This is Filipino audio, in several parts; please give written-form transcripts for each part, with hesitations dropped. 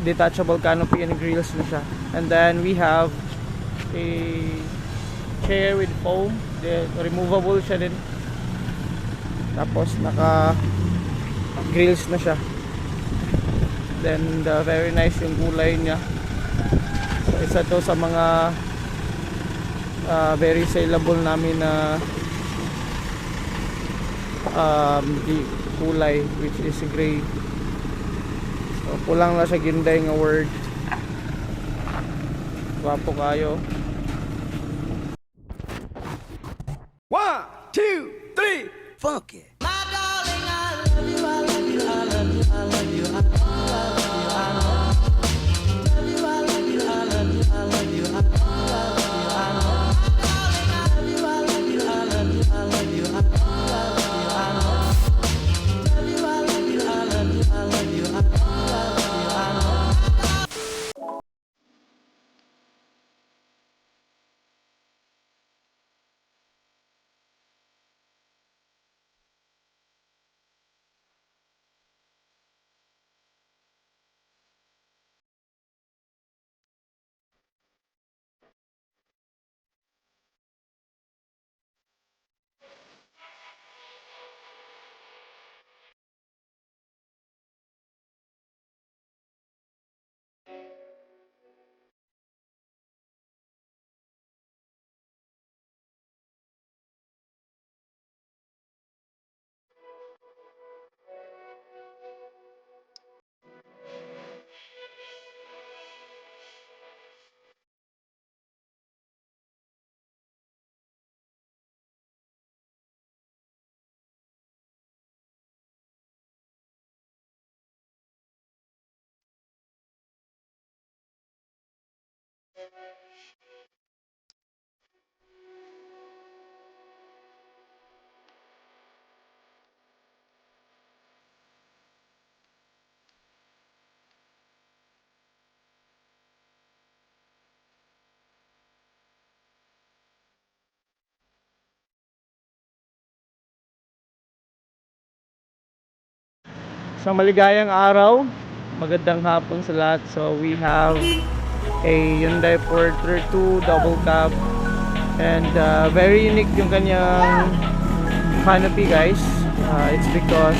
detachable canopy and grills na siya. And then we have a chair with foam, removable siya din. Tapos naka grills na siya. Then very nice yung kulay niya. So isa to sa mga very saleable namin na di kulay, which is gray. So kulang na sa ginday nga word. Wapo kayo. 1, 2, 3, funky. Isang maligayang araw, magandang hapon sa lahat. So we have a Hyundai Porter 2 double cab, and very unique yung kanyang canopy, guys. It's because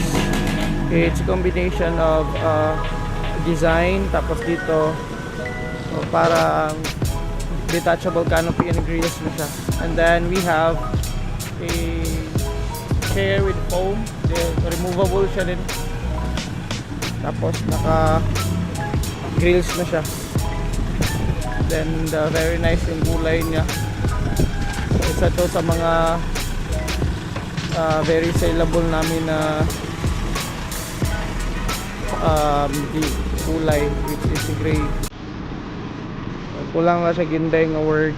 it's a combination of design, tapos dito parang detachable canopy and grills na siya. And then we have a chair with foam, removable siya din. Tapos naka grills na siya. Then very nice yung kulay niya. So isa to sa mga very saleable namin na di kulay, which is gray. So, kulang na sa ginday nga word.